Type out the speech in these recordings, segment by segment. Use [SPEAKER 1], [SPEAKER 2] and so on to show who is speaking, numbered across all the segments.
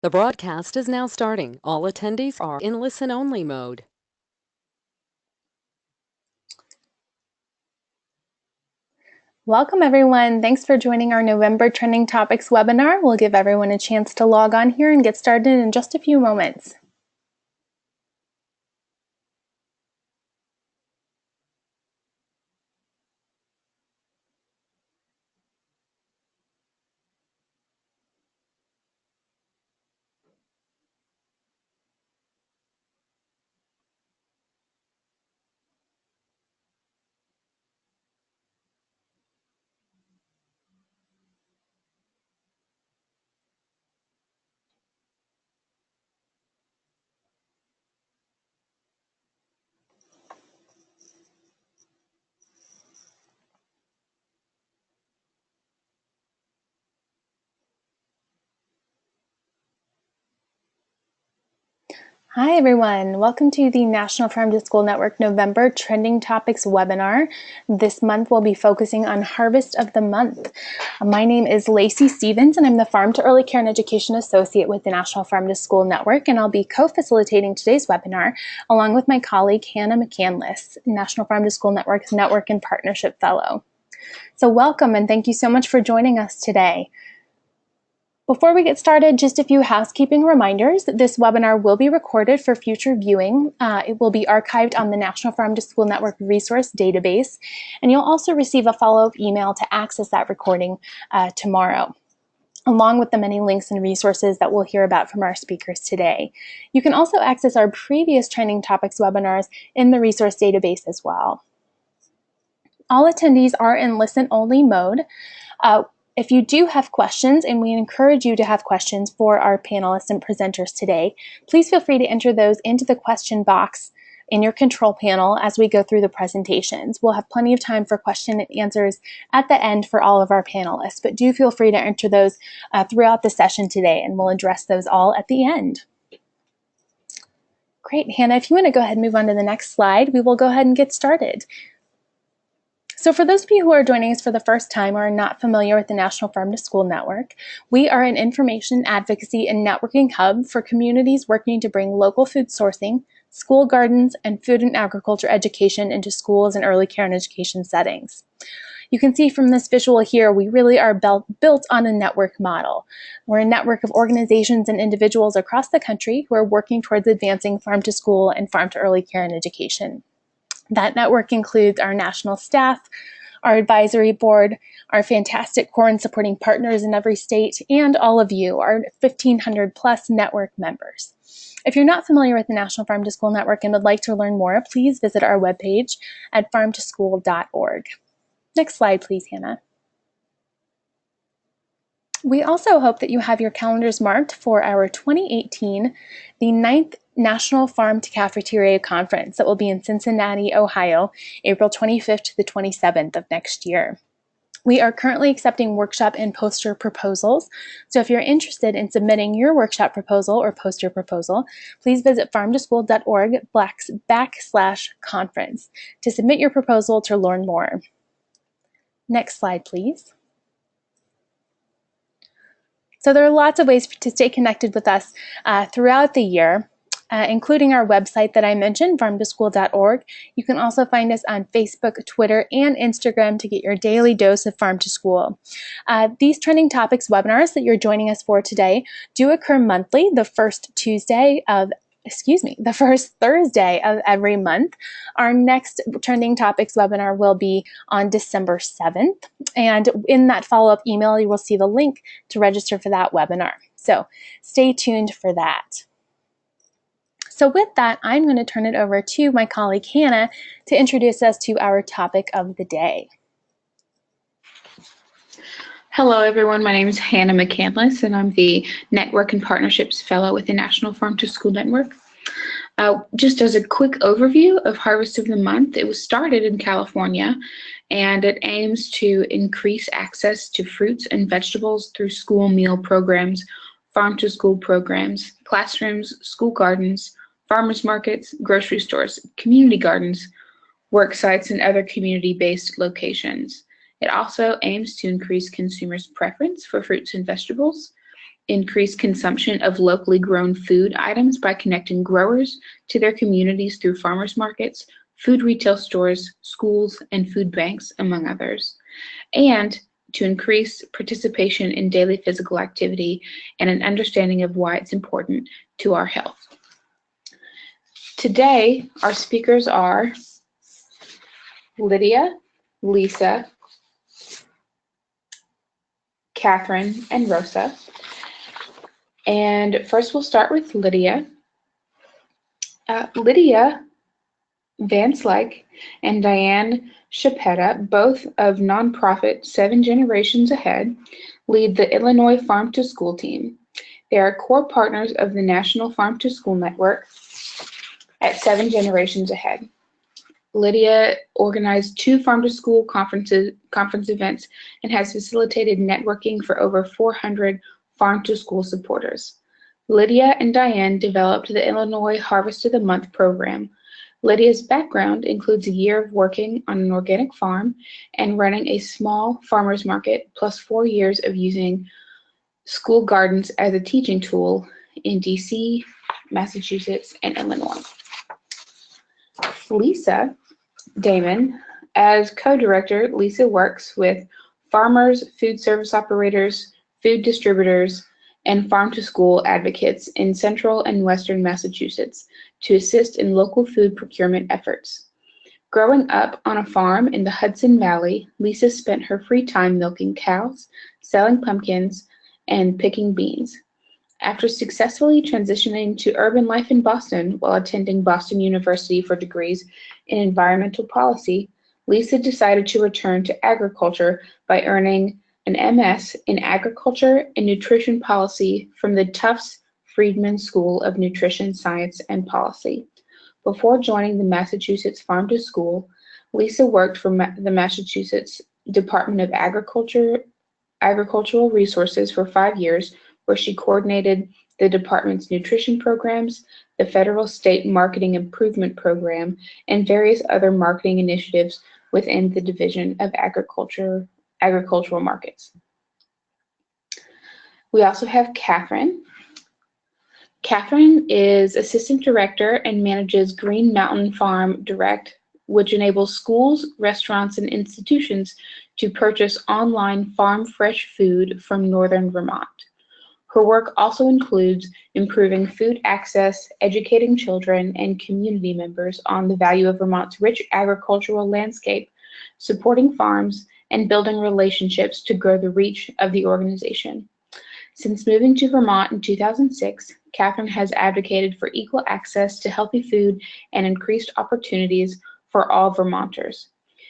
[SPEAKER 1] The broadcast is now starting. All attendees are in listen-only mode.
[SPEAKER 2] Welcome everyone. Thanks for joining our November Trending Topics webinar. We'll give everyone a chance to log on here and get started in just a few moments. Hi everyone, welcome to the National Farm to School Network November Trending Topics webinar. This month we'll be focusing on Harvest of the Month. My name is Lacey Stevens and I'm the Farm to Early Care and Education Associate with the National Farm to School Network, and I'll be co-facilitating today's webinar along with my colleague Hannah McCandless, National Farm to School Network's Network and Partnership Fellow. So welcome and thank you so much for joining us today. Before we get started, just a few housekeeping reminders. This webinar will be recorded for future viewing. It will be archived on the National Farm to School Network resource database, and you'll also receive a follow-up email to access that recording tomorrow, along with the many links and resources that we'll hear about from our speakers today. You can also access our previous Trending Topics webinars in the resource database as well. All attendees are in listen-only mode. If you do have questions, and we encourage you to have questions for our panelists and presenters today, please feel free to enter those into the question box in your control panel as we go through the presentations. We'll have plenty of time for question and answers at the end for all of our panelists, but do feel free to enter those throughout the session today, and we'll address those all at the end. Great, Hannah, if you want to go ahead and move on to the next slide, we will go ahead and get started. So for those of you who are joining us for the first time or are not familiar with the National Farm to School Network, we are an information, advocacy, and networking hub for communities working to bring local food sourcing, school gardens, and food and agriculture education into schools and early care and education settings. You can see from this visual here, we really are built on a network model. We're a network of organizations and individuals across the country who are working towards advancing farm to school and farm to early care and education. That network includes our national staff, our advisory board, our fantastic core and supporting partners in every state, and all of you, our 1,500 plus network members. If you're not familiar with the National Farm to School Network and would like to learn more, please visit our webpage at farmtoschool.org. Next slide, please, Hannah. We also hope that you have your calendars marked for our 2018, the 9th National Farm to Cafeteria Conference that will be in Cincinnati, Ohio, April 25th to the 27th of next year. We are currently accepting workshop and poster proposals, so if you're interested in submitting your workshop proposal or poster proposal, please visit farmtoschool.org/conference to submit your proposal to learn more. Next slide, please. So there are lots of ways to stay connected with us throughout the year, including our website that I mentioned, farmtoschool.org. You can also find us on Facebook, Twitter, and Instagram to get your daily dose of Farm to School. These Trending Topics webinars that you're joining us for today do occur monthly, the first Thursday of every month. Our next Trending Topics webinar will be on December 7th. And in that follow-up email, you will see the link to register for that webinar. So stay tuned for that. So with that, I'm going to turn it over to my colleague Hannah to introduce us to our topic of the day.
[SPEAKER 3] Hello everyone, my name is Hannah McCandless and I'm the Network and Partnerships Fellow with the National Farm to School Network. Just as a quick overview of Harvest of the Month, it was started in California and it aims to increase access to fruits and vegetables through school meal programs, farm to school programs, classrooms, school gardens, farmers markets, grocery stores, community gardens, work sites, and other community-based locations. It also aims to increase consumers' preference for fruits and vegetables, increase consumption of locally grown food items by connecting growers to their communities through farmers markets, food retail stores, schools, and food banks, among others, and to increase participation in daily physical activity and an understanding of why it's important to our health. Today, our speakers are Lydia, Lisa, Catherine, and Rosa. And first we'll start with Lydia. Lydia Van Slyke and Diane Chapetta, both of nonprofit 7 Generations Ahead, lead the Illinois Farm to School team. They are core partners of the National Farm to School Network at 7 Generations Ahead. Lydia organized 2 Farm to School conference events and has facilitated networking for over 400 Farm to School supporters. Lydia and Diane developed the Illinois Harvest of the Month program. Lydia's background includes a year of working on an organic farm and running a small farmers market, plus 4 years of using school gardens as a teaching tool in DC, Massachusetts, and Illinois. Lisa Damon, as co-director, Lisa works with farmers, food service operators, food distributors, and farm-to-school advocates in central and western Massachusetts to assist in local food procurement efforts. Growing up on a farm in the Hudson Valley, Lisa spent her free time milking cows, selling pumpkins, and picking beans. After successfully transitioning to urban life in Boston while attending Boston University for degrees in environmental policy, Lisa decided to return to agriculture by earning an MS in Agriculture and Nutrition Policy from the Tufts Friedman School of Nutrition Science and Policy. Before joining the Massachusetts Farm to School, Lisa worked for the Massachusetts Department of Agricultural Resources for 5 years, where she coordinated the department's nutrition programs, the federal state marketing improvement program, and various other marketing initiatives within the Division of Agricultural Markets. We also have Catherine. Catherine is Assistant Director and manages Green Mountain Farm Direct, which enables schools, restaurants, and institutions to purchase online farm fresh food from northern Vermont. Her work also includes improving food access, educating children and community members on the value of Vermont's rich agricultural landscape, supporting farms, and building relationships to grow the reach of the organization. Since moving to Vermont in 2006, Catherine has advocated for equal access to healthy food and increased opportunities for all Vermonters.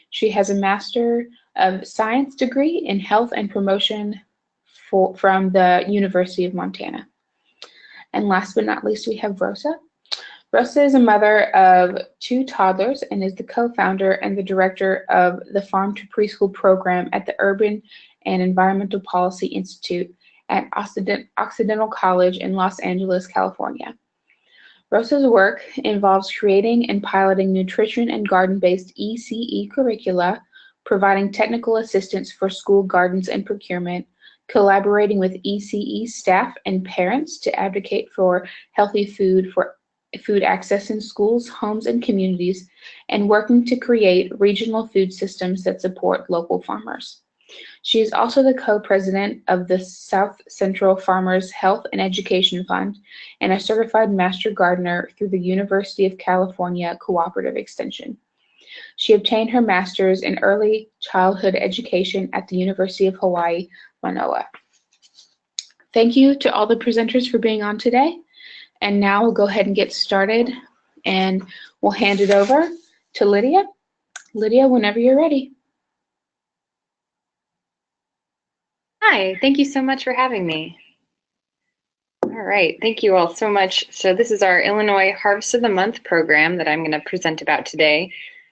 [SPEAKER 3] She has a Master of Science degree in Health and Promotion from the University of Montana. And last but not least, we have Rosa. Rosa is a mother of 2 toddlers and is the co-founder and the director of the Farm to Preschool program at the Urban and Environmental Policy Institute at Occidental College in Los Angeles, California. Rosa's work involves creating and piloting nutrition and garden-based ECE curricula, providing technical assistance for school gardens and procurement, collaborating with ECE staff and parents to advocate for healthy food access in schools, homes, and communities, and working to create regional food systems that support local farmers. She is also the co-president of the South Central Farmers Health and Education Fund and a certified master gardener through the University of California Cooperative Extension. She obtained her master's in early childhood education at the University of Hawaii, Manoa. Thank you to all the presenters for being on today. And now we'll go ahead and get started, and we'll hand it over to Lydia. Lydia, whenever you're ready.
[SPEAKER 4] Hi, thank you so much for having me. All right, thank you all so much. So this is our Illinois Harvest of the Month program that I'm going to present about today.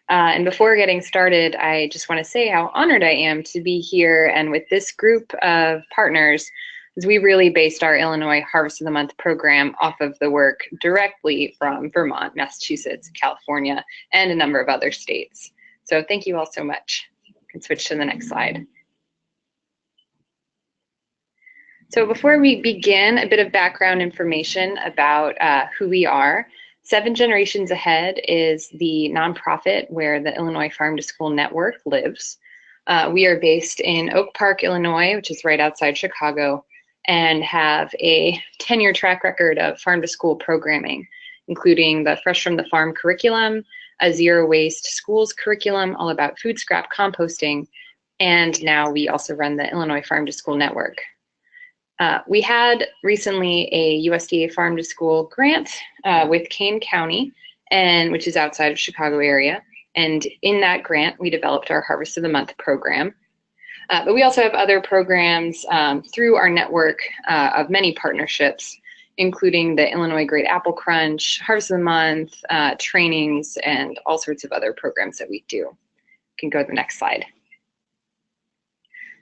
[SPEAKER 4] And before getting started, I just want to say how honored I am to be here and with this group of partners, as we really based our Illinois Harvest of the Month program off of the work directly from Vermont, Massachusetts, California, and a number of other states. So thank you all so much. You can switch to the next slide. So before we begin, a bit of background information about who we are. 7 Generations Ahead is the nonprofit where the Illinois Farm to School Network lives. We are based in Oak Park, Illinois, which is right outside Chicago, and have a 10-year track record of farm to school programming, including the Fresh from the Farm curriculum, a zero waste schools curriculum all about food scrap composting, and now we also run the Illinois Farm to School Network. We had recently a USDA Farm to School grant with Kane County, which is outside of Chicago area. And in that grant, we developed our Harvest of the Month program. But we also have other programs through our network of many partnerships, including the Illinois Great Apple Crunch, Harvest of the Month, trainings, and all sorts of other programs that we do. You can go to the next slide.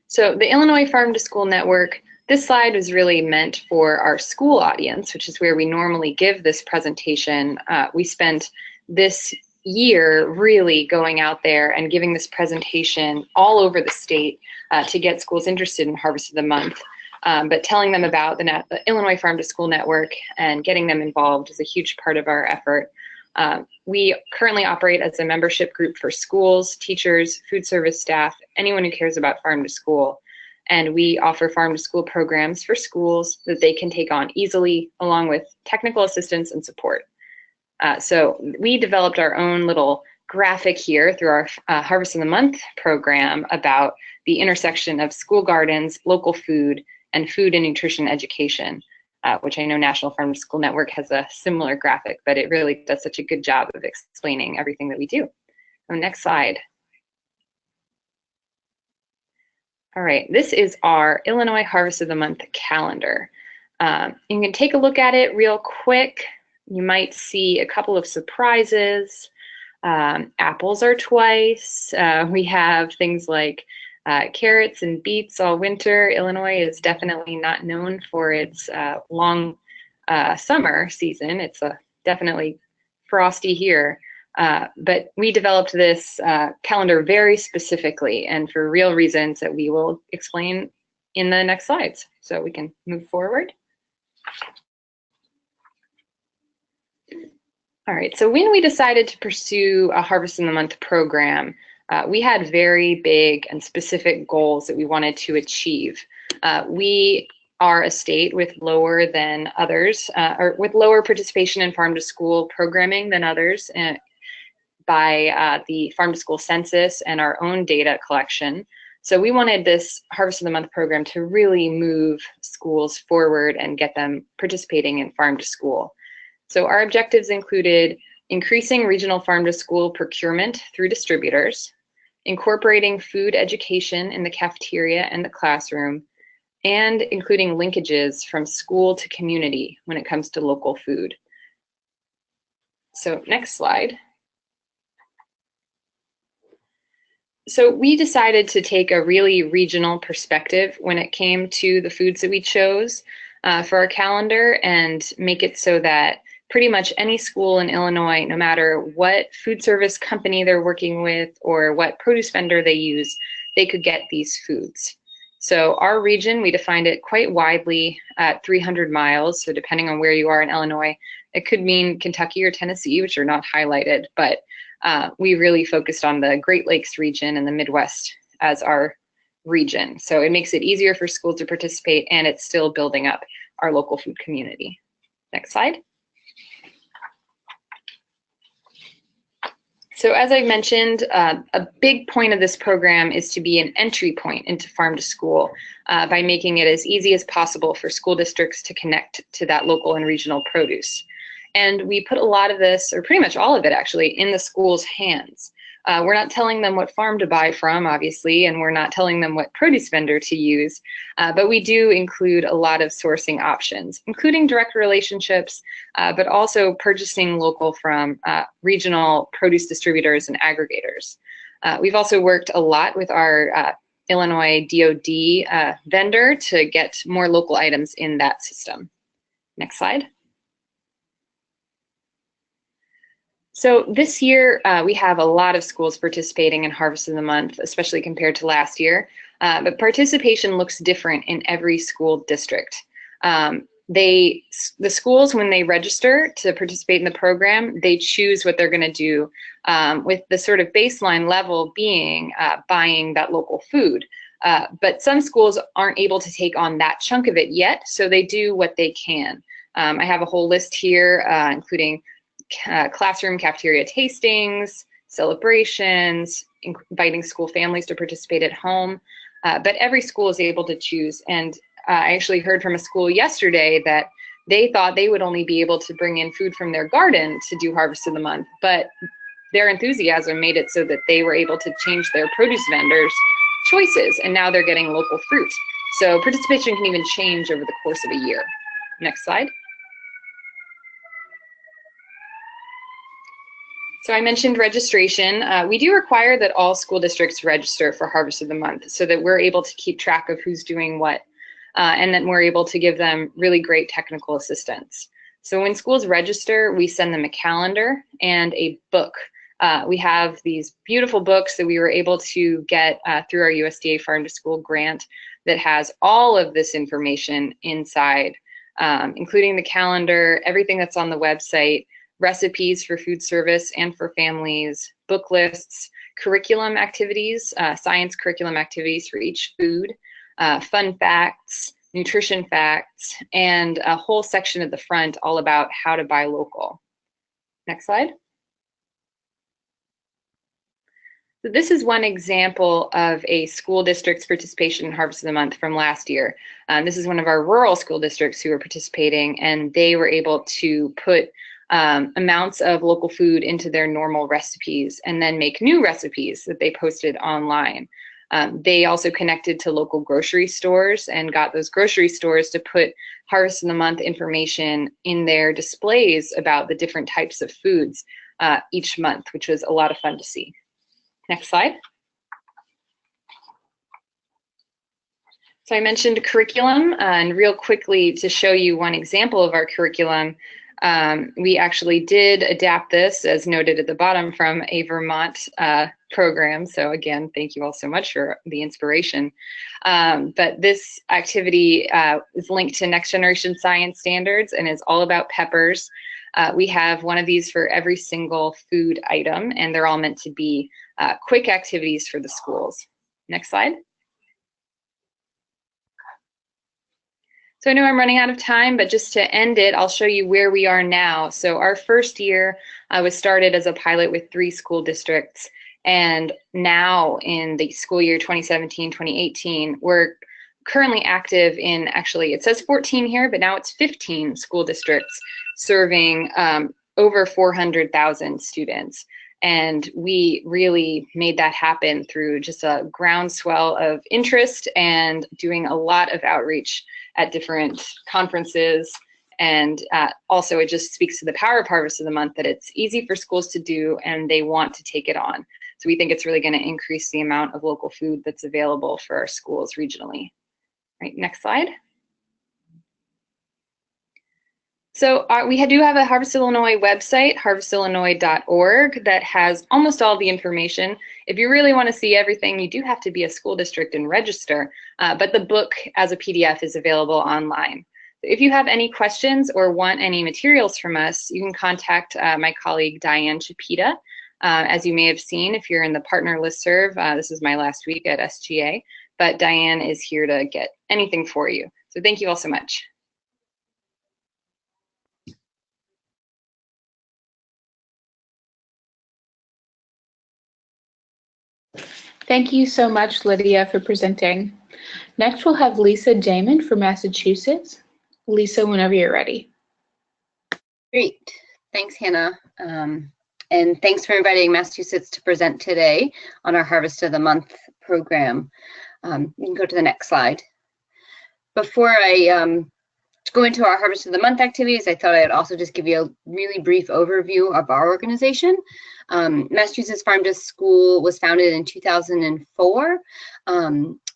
[SPEAKER 4] So the Illinois Farm to School Network, this slide was really meant for our school audience, which is where we normally give this presentation. We spent this year really going out there and giving this presentation all over the state to get schools interested in Harvest of the Month. But telling them about the Illinois Farm to School Network and getting them involved is a huge part of our effort. We currently operate as a membership group for schools, teachers, food service staff, anyone who cares about farm to school. And we offer farm to school programs for schools that they can take on easily, along with technical assistance and support. So we developed our own little graphic here through our Harvest of the Month program about the intersection of school gardens, local food, and food and nutrition education, which I know National Farm to School Network has a similar graphic, but it really does such a good job of explaining everything that we do. So next slide. All right, this is our Illinois Harvest of the Month calendar. You can take a look at it real quick. You might see a couple of surprises. Apples are twice. We have things like carrots and beets all winter. Illinois is definitely not known for its long summer season. It's definitely frosty here. But we developed this calendar very specifically and for real reasons that we will explain in the next slides. So we can move forward. All right, so when we decided to pursue a Harvest in the Month program, we had very big and specific goals that we wanted to achieve. We are a state with lower than others, or with lower participation in farm to school programming than others by the farm to school census and our own data collection. So we wanted this Harvest of the Month program to really move schools forward and get them participating in farm to school. So our objectives included increasing regional farm to school procurement through distributors, incorporating food education in the cafeteria and the classroom, and including linkages from school to community when it comes to local food. So next slide. So we decided to take a really regional perspective when it came to the foods that we chose for our calendar and make it so that pretty much any school in Illinois, no matter what food service company they're working with or what produce vendor they use, they could get these foods. So our region, we defined it quite widely at 300 miles. So depending on where you are in Illinois, it could mean Kentucky or Tennessee, which are not highlighted, but we really focused on the Great Lakes region and the Midwest as our region. So it makes it easier for schools to participate and it's still building up our local food community. Next slide. So as I mentioned, a big point of this program is to be an entry point into farm to school by making it as easy as possible for school districts to connect to that local and regional produce. And we put a lot of this, or pretty much all of it actually, in the school's hands. We're not telling them what farm to buy from, obviously, and we're not telling them what produce vendor to use, but we do include a lot of sourcing options, including direct relationships, but also purchasing local from regional produce distributors and aggregators. We've also worked a lot with our Illinois DoD vendor to get more local items in that system. Next slide. So this year, we have a lot of schools participating in Harvest of the Month, especially compared to last year. But participation looks different in every school district. The schools, when they register to participate in the program, they choose what they're going to do, with the sort of baseline level being buying that local food. But some schools aren't able to take on that chunk of it yet, so they do what they can. I have a whole list here, including classroom cafeteria tastings, celebrations, inviting school families to participate at home. But every school is able to choose. And I actually heard from a school yesterday that they thought they would only be able to bring in food from their garden to do Harvest of the Month, but their enthusiasm made it so that they were able to change their produce vendors' choices, and now they're getting local fruit. So participation can even change over the course of a year. Next slide. So I mentioned registration. We do require that all school districts register for Harvest of the Month so that we're able to keep track of who's doing what, and then we're able to give them really great technical assistance. So when schools register, we send them a calendar and a book. We have these beautiful books that we were able to get through our USDA Farm to School grant that has all of this information inside, including the calendar, everything that's on the website, recipes for food service and for families, book lists, curriculum activities, science curriculum activities for each food, fun facts, nutrition facts, and a whole section at the front all about how to buy local. Next slide. So this is one example of a school district's participation in Harvest of the Month from last year. This is one of our rural school districts who were participating, and they were able to put amounts of local food into their normal recipes and then make new recipes that they posted online. They also connected to local grocery stores and got those grocery stores to put Harvest of the Month information in their displays about the different types of foods each month, which was a lot of fun to see. Next slide. So I mentioned curriculum, and real quickly to show you one example of our curriculum, we actually did adapt this, as noted at the bottom, from a Vermont program. So again, thank you all so much for the inspiration. But this activity is linked to Next Generation Science Standards and is all about peppers. We have one of these for every single food item, and they're all meant to be quick activities for the schools. Next slide. So I know I'm running out of time, but just to end it, I'll show you where we are now. So our first year was started as a pilot with 3 school districts. And now in the school year 2017-2018, we're currently active in, actually, it says 14 here, but now it's 15 school districts serving over 400,000 students. And we really made that happen through just a groundswell of interest and doing a lot of outreach at different conferences. And also it just speaks to the power of Harvest of the Month, that it's easy for schools to do and they want to take it on. So we think it's really going to increase the amount of local food that's available for our schools regionally. Right, next slide. So we do have a Harvest Illinois website, harvestillinois.org, that has almost all the information. If you really want to see everything, you do have to be a school district and register, but the book as a PDF is available online. If you have any questions or want any materials from us, you can contact my colleague Diane Chapita. As you may have seen, if you're in the partner listserv, this is my last week at SGA, but Diane is here to get anything for you. So thank you all so much.
[SPEAKER 3] Thank you so much, Lydia, for presenting. Next, we'll have Lisa Damon from Massachusetts. Lisa, whenever you're ready.
[SPEAKER 5] Great. Thanks, Hannah. And thanks for inviting Massachusetts to present today on our Harvest of the Month program. You can go to the next slide. Before I go into our Harvest of the Month activities, I thought I'd also just give you a really brief overview of our organization. Massachusetts Farm to School was founded in 2004.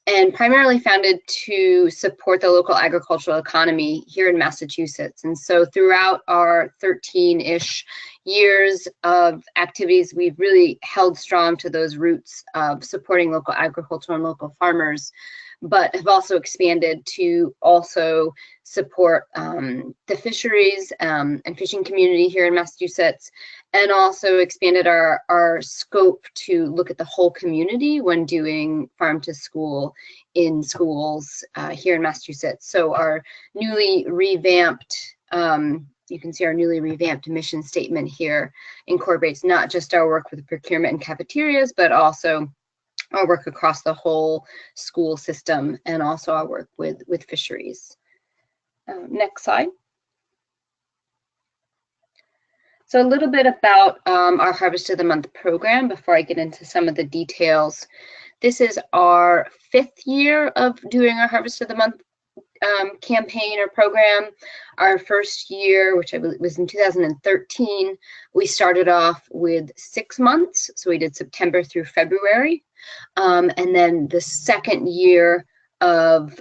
[SPEAKER 5] and primarily founded to support the local agricultural economy here in Massachusetts. And so throughout our 13-ish years of activities, we've really held strong to those roots of supporting local agriculture and local farmers, but have also expanded to also support the fisheries and fishing community here in Massachusetts, and also expanded our scope to look at the whole community when doing farm to school in schools here in Massachusetts. So our newly revamped, you can see our newly revamped mission statement here incorporates not just our work with procurement and cafeterias, but also our work across the whole school system, and also our work with fisheries. Next slide. So a little bit about our Harvest of the Month program before I get into some of the details. This is our 5th year of doing our Harvest of the Month campaign or program. Our first year, which I believe was in 2013, we started off with 6 months. So we did September through February. And then the second year of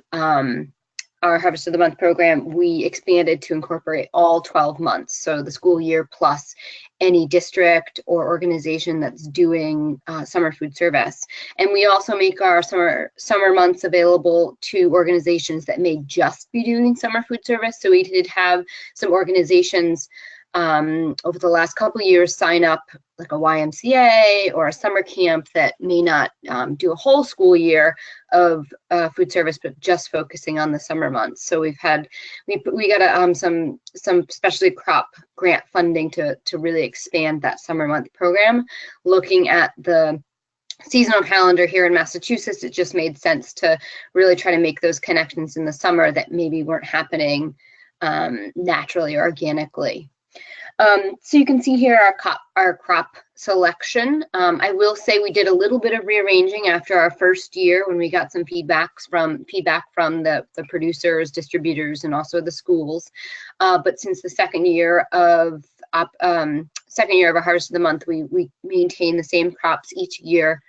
[SPEAKER 5] our Harvest of the Month program, we expanded to incorporate all 12 months. So the school year plus any district or organization that's doing summer food service. And we also make our summer months available to organizations that may just be doing summer food service. So we did have some organizations over the last couple of years sign up, like a YMCA or a summer camp, that may not do a whole school year of food service, but just focusing on the summer months. So we got some specialty crop grant funding to really expand that summer month program. Looking at the seasonal calendar here in Massachusetts, it just made sense to really try to make those connections in the summer that maybe weren't happening naturally or organically. So you can see here our crop selection. I will say we did a little bit of rearranging after our first year when we got some feedback from the producers, distributors, and also the schools. But since the second year of our Harvest of the Month, we maintain the same crops each year,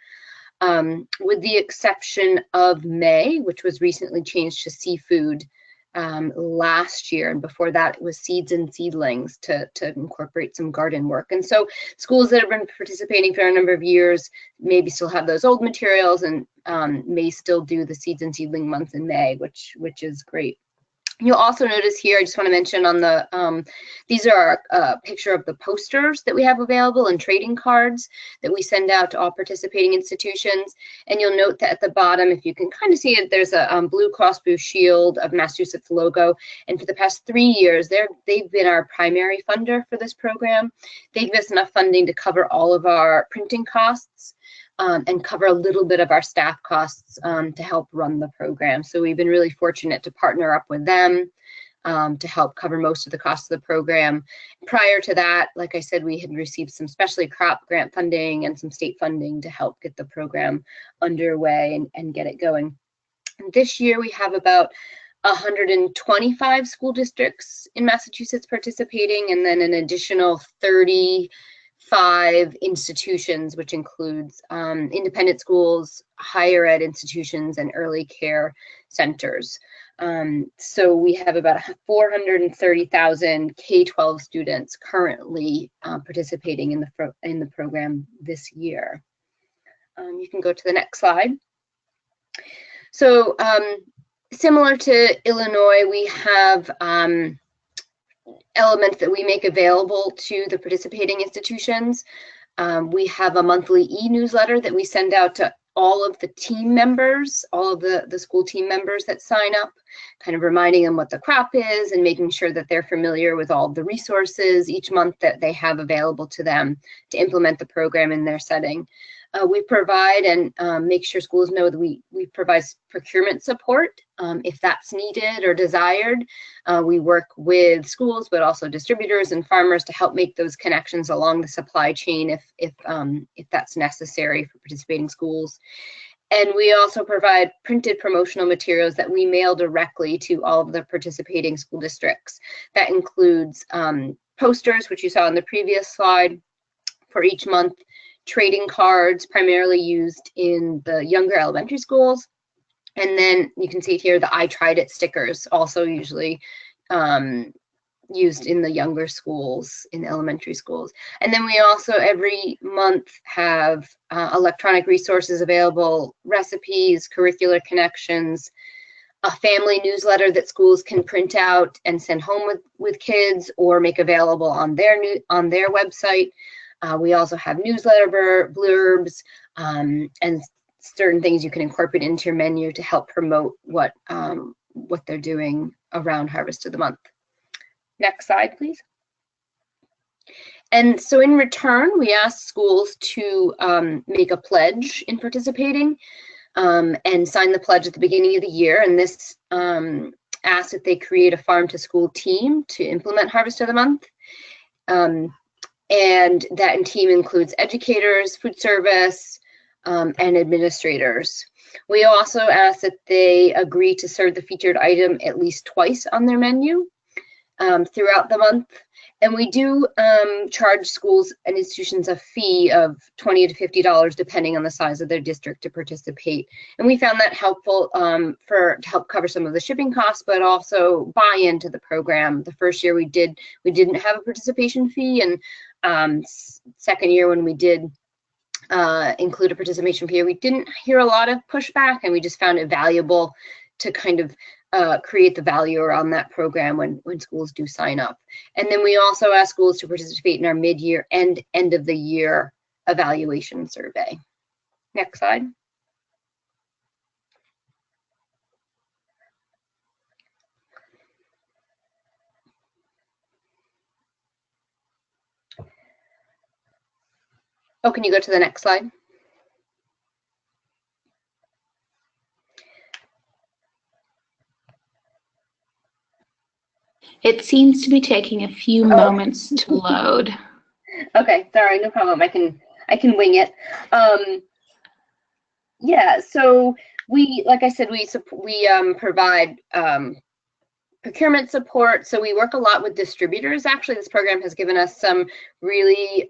[SPEAKER 5] with the exception of May, which was recently changed to seafood last year, and before that it was seeds and seedlings to incorporate some garden work. And so schools that have been participating for a number of years maybe still have those old materials and may still do the seeds and seedling months in May, which is great. You'll also notice here, I just want to mention on the, these are a picture of the posters that we have available and trading cards that we send out to all participating institutions. And you'll note that at the bottom, if you can kind of see it, there's a Blue Cross Blue Shield of Massachusetts logo. And for the past 3 years, they've been our primary funder for this program. They give us enough funding to cover all of our printing costs, and cover a little bit of our staff costs to help run the program. So we've been really fortunate to partner up with them to help cover most of the costs of the program. Prior to that, like I said, we had received some specialty crop grant funding and some state funding to help get the program underway and get it going. And this year we have about 125 school districts in Massachusetts participating, and then an additional 35 institutions, which includes independent schools, higher ed institutions, and early care centers. So we have about 430,000 K-12 students currently participating in the program this year. You can go to the next slide. So similar to Illinois, we have elements that we make available to the participating institutions. We have a monthly e-newsletter that we send out to all of the team members, all of the school team members that sign up, kind of reminding them what the crop is and making sure that they're familiar with all the resources each month that they have available to them to implement the program in their setting. We provide and make sure schools know that we provide procurement support if that's needed or desired. We work with schools, but also distributors and farmers to help make those connections along the supply chain if that's necessary for participating schools. And we also provide printed promotional materials that we mail directly to all of the participating school districts. That includes posters, which you saw in the previous slide, for each month, trading cards primarily used in the younger elementary schools, And then you can see here the I tried it stickers, also usually used in the younger schools, in elementary schools. And then we also every month have electronic resources available, recipes, curricular connections, a family newsletter that schools can print out and send home with kids or make available on their website. We also have newsletter blurbs and certain things you can incorporate into your menu to help promote what they're doing around Harvest of the Month. Next slide, please. And so in return, we ask schools to make a pledge in participating and sign the pledge at the beginning of the year. And this asks that they create a farm to school team to implement Harvest of the Month. And that team includes educators, food service, and administrators. We also ask that they agree to serve the featured item at least twice on their menu throughout the month. And we do charge schools and institutions a fee of $20 to $50 depending on the size of their district to participate. And we found that helpful to help cover some of the shipping costs, but also buy into the program. The first year we didn't have a participation fee, and second year when we did include a participation fee, we didn't hear a lot of pushback, and we just found it valuable to kind of create the value around that program when schools do sign up. And then we also ask schools to participate in our mid-year and end of the year evaluation survey. Next slide. Oh, can you go to the next slide?
[SPEAKER 3] It seems to be taking a few moments to load.
[SPEAKER 5] Okay, sorry, no problem. I can wing it. Yeah, so like I said, we provide procurement support. So we work a lot with distributors. Actually, this program has given us some really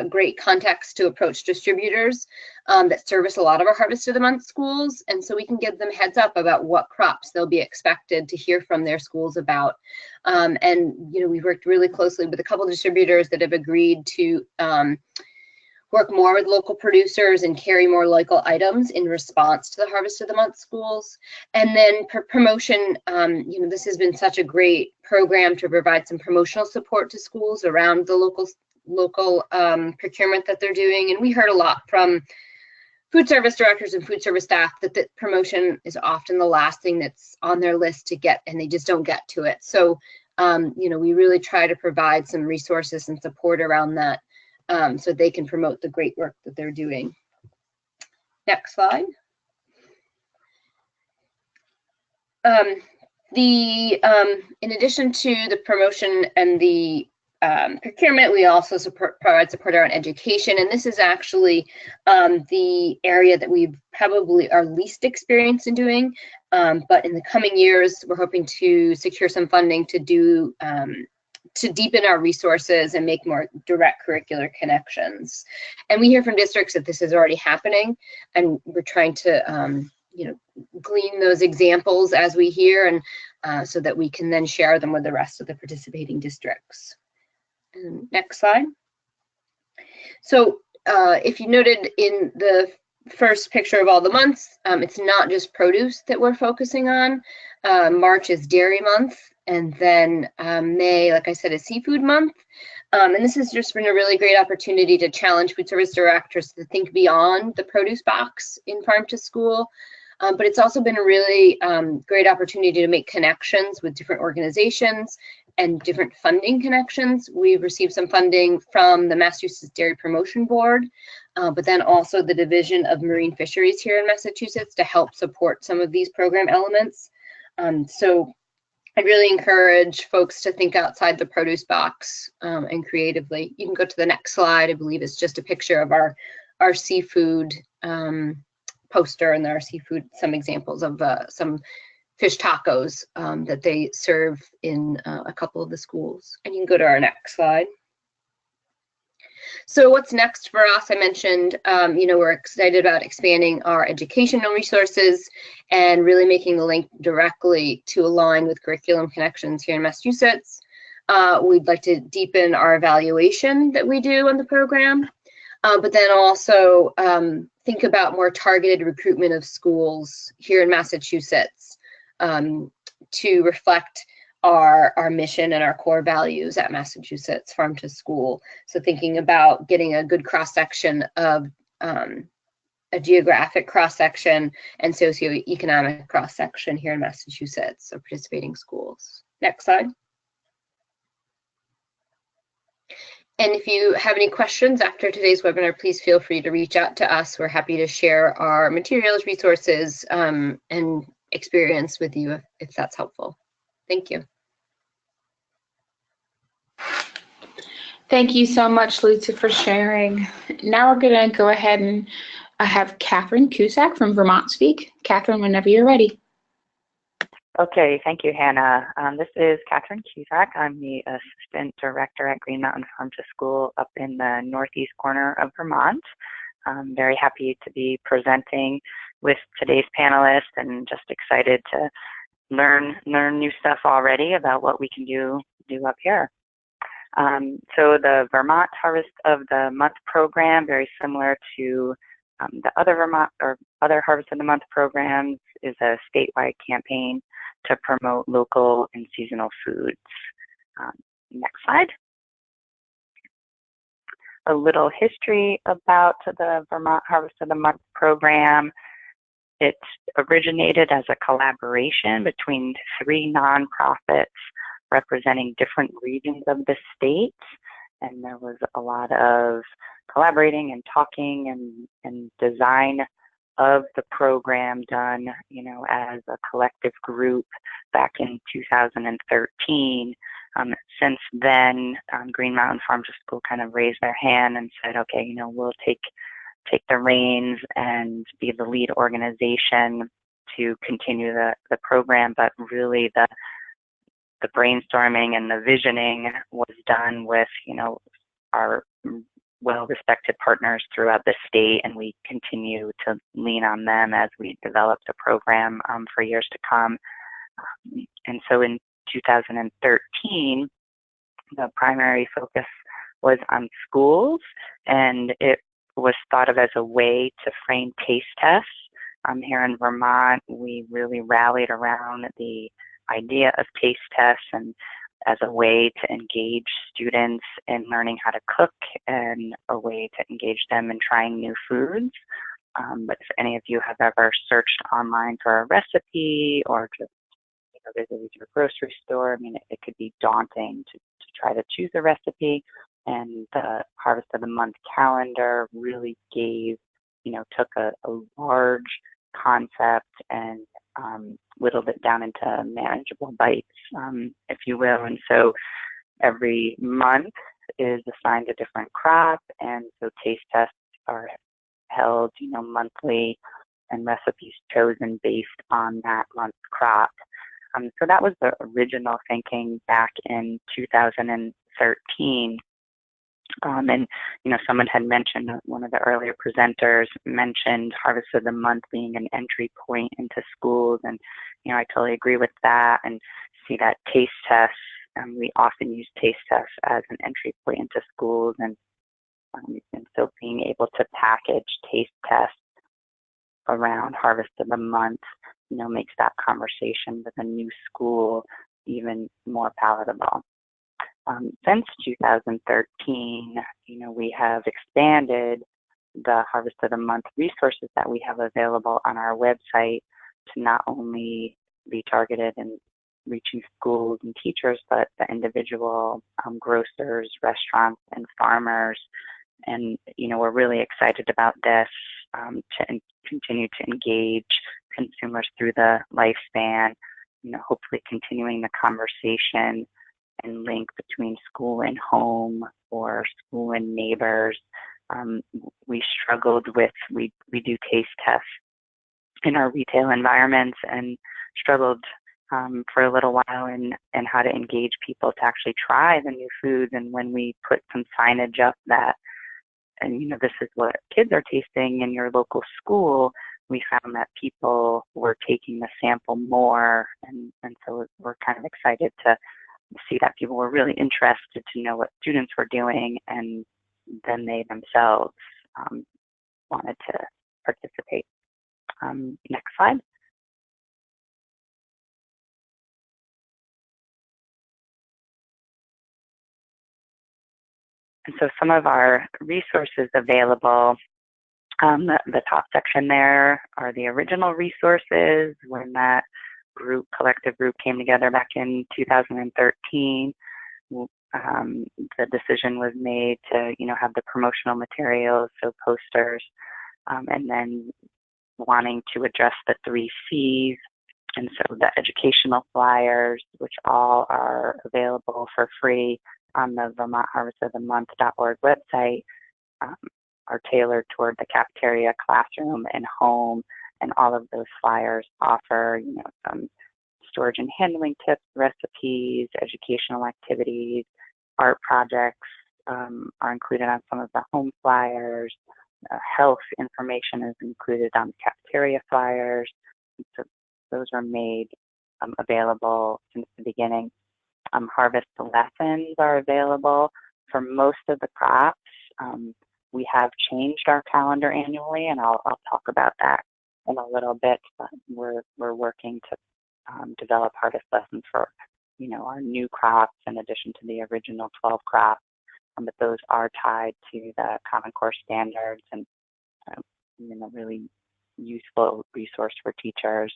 [SPEAKER 5] great context to approach distributors that service a lot of our Harvest of the Month schools. And so we can give them heads up about what crops they'll be expected to hear from their schools about. And, we've worked really closely with a couple of distributors that have agreed to work more with local producers and carry more local items in response to the Harvest of the Month schools. And then promotion, this has been such a great program to provide some promotional support to schools around the local procurement that they're doing. And we heard a lot from food service directors and food service staff that the promotion is often the last thing that's on their list to get, and they just don't get to it. So, we really try to provide some resources and support around that. So they can promote the great work that they're doing. Next slide. In addition to the promotion and the procurement, we also provide support around education, and this is actually the area that we probably are least experienced in doing. But in the coming years, we're hoping to secure some funding to do to deepen our resources and make more direct curricular connections. And we hear from districts that this is already happening, and we're trying to glean those examples as we hear, and so that we can then share them with the rest of the participating districts. And next slide. So if you noted in the first picture of all the months, it's not just produce that we're focusing on. March is dairy month, and then May, like I said, is seafood month. And this has just been a really great opportunity to challenge food service directors to think beyond the produce box in farm to school. But it's also been a really great opportunity to make connections with different organizations and different funding connections. We've received some funding from the Massachusetts Dairy Promotion Board, but then also the Division of Marine Fisheries here in Massachusetts to help support some of these program elements. So I really encourage folks to think outside the produce box and creatively. You can go to the next slide. I believe it's just a picture of our seafood poster, and there are some examples of some fish tacos that they serve in a couple of the schools. And you can go to our next slide. So what's next for us? I mentioned, we're excited about expanding our educational resources and really making the link directly to align with curriculum connections here in Massachusetts. We'd like to deepen our evaluation that we do on the program, but then also think about more targeted recruitment of schools here in Massachusetts to reflect our mission and our core values at Massachusetts Farm to School. So thinking about getting a good cross-section of a geographic cross-section and socioeconomic cross-section here in Massachusetts of participating schools. Next slide. And if you have any questions after today's webinar, please feel free to reach out to us. We're happy to share our materials, resources, and experience with you if that's helpful. Thank you.
[SPEAKER 3] Thank you so much, Lisa, for sharing. Now we're going to go ahead and have Catherine Cusack from Vermont speak. Catherine, whenever you're ready.
[SPEAKER 6] Okay, thank you, Hannah. This is Catherine Cusack. I'm the Assistant Director at Green Mountain Farm to School up in the northeast corner of Vermont. I'm very happy to be presenting with today's panelists and just excited to learn new stuff already about what we can do up here. So the Vermont Harvest of the Month program, very similar to the other Harvest of the Month programs, is a statewide campaign to promote local and seasonal foods. Next slide. A little history about the Vermont Harvest of the Month program. It originated as a collaboration between 3 nonprofits representing different regions of the state. And there was a lot of collaborating and talking and design of the program done, as a collective group back in 2013. Since then, Green Mountain Farm to School kind of raised their hand and said, okay, we'll take the reins and be the lead organization to continue the program, but really the brainstorming and the visioning was done with, our well-respected partners throughout the state, and we continue to lean on them as we develop the program for years to come. And so in 2013, the primary focus was on schools, and it was thought of as a way to frame taste tests. Here in Vermont, we really rallied around the idea of taste tests and as a way to engage students in learning how to cook and a way to engage them in trying new foods. But if any of you have ever searched online for a recipe or just visited your grocery store, it could be daunting to try to choose a recipe. And the Harvest of the Month calendar really took a large concept and whittled it down into manageable bites, if you will. And so every month is assigned a different crop, and so taste tests are held, monthly, and recipes chosen based on that month's crop. So that was the original thinking back in 2013. And, someone had mentioned, one of the earlier presenters mentioned Harvest of the Month being an entry point into schools. And, I totally agree with that and see that taste tests. We often use taste tests as an entry point into schools. And so being able to package taste tests around Harvest of the Month, makes that conversation with a new school even more palatable. Since 2013, we have expanded the Harvest of the Month resources that we have available on our website to not only be targeted in reaching schools and teachers, but the individual grocers, restaurants, and farmers. And, we're really excited about this to continue to engage consumers through the lifespan, hopefully continuing the conversation and link between school and home or school and neighbors. We struggled with, we do taste tests in our retail environments and struggled for a little while and how to engage people to actually try the new foods. And when we put some signage up that, and this is what kids are tasting in your local school, we found that people were taking the sample more. And so we're kind of excited to see that people were really interested to know what students were doing, and then they themselves wanted to participate. Next slide. And so some of our resources available, the top section there are the original resources when that collective group came together back in 2013. The decision was made to, have the promotional materials, so posters, and then wanting to address the 3 C's. And so the educational flyers, which all are available for free on the VermontHarvestOfTheMonth.org website, are tailored toward the cafeteria, classroom, and home. And all of those flyers offer, some storage and handling tips, recipes, educational activities, art projects are included on some of the home flyers. Health information is included on the cafeteria flyers. So those are made available since the beginning. Harvest lessons are available for most of the crops. We have changed our calendar annually, and I'll talk about that in a little bit. But we're working to develop harvest lessons for our new crops in addition to the original 12 crops. But those are tied to the Common Core standards, and really useful resource for teachers.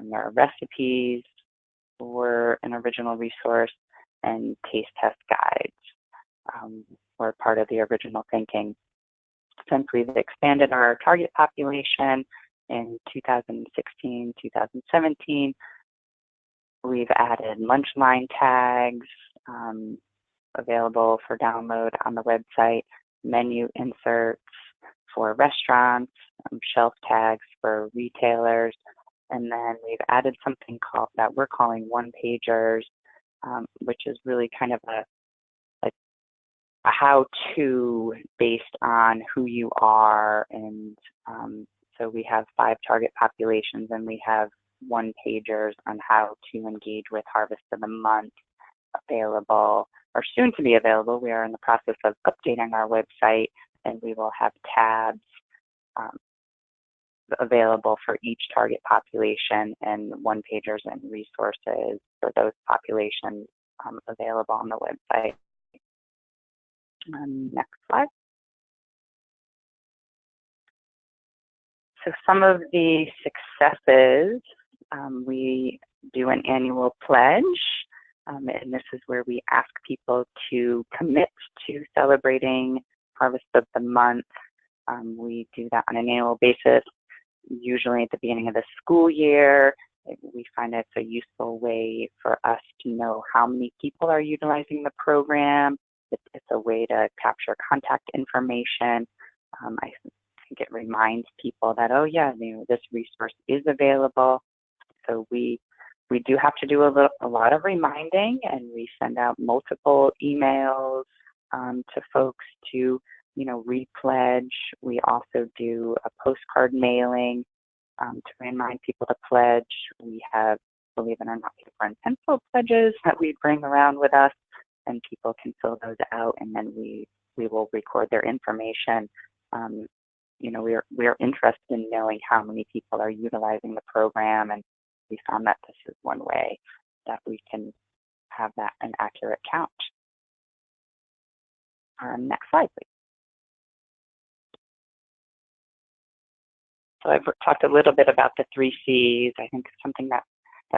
[SPEAKER 6] There are recipes were an original resource, and taste test guides were part of the original thinking. Since we've expanded our target population in 2016, 2017, we've added lunch line tags available for download on the website, menu inserts for restaurants, shelf tags for retailers, and then we've added something that we're calling one-pagers, which is really kind of a how-to based on who you are. And so we have 5 target populations, and we have one-pagers on how to engage with Harvest of the Month available, or soon to be available. We are in the process of updating our website, and we will have tabs available for each target population, and one-pagers and resources for those populations available on the website. Next slide. So some of the successes, we do an annual pledge, and this is where we ask people to commit to celebrating Harvest of the Month. We do that on an annual basis, usually at the beginning of the school year. We find it's a useful way for us to know how many people are utilizing the program. It's a way to capture contact information. I think it reminds people that, oh yeah, this resource is available. So we do have to do a lot of reminding, and we send out multiple emails to folks to repledge. We also do a postcard mailing to remind people to pledge. We have, believe it or not, paper and pencil pledges that we bring around with us, and people can fill those out, and then we will record their information. We are interested in knowing how many people are utilizing the program, and we found that this is one way that we can have that an accurate count. Next slide, please. So I've talked a little bit about the 3 C's. I think something that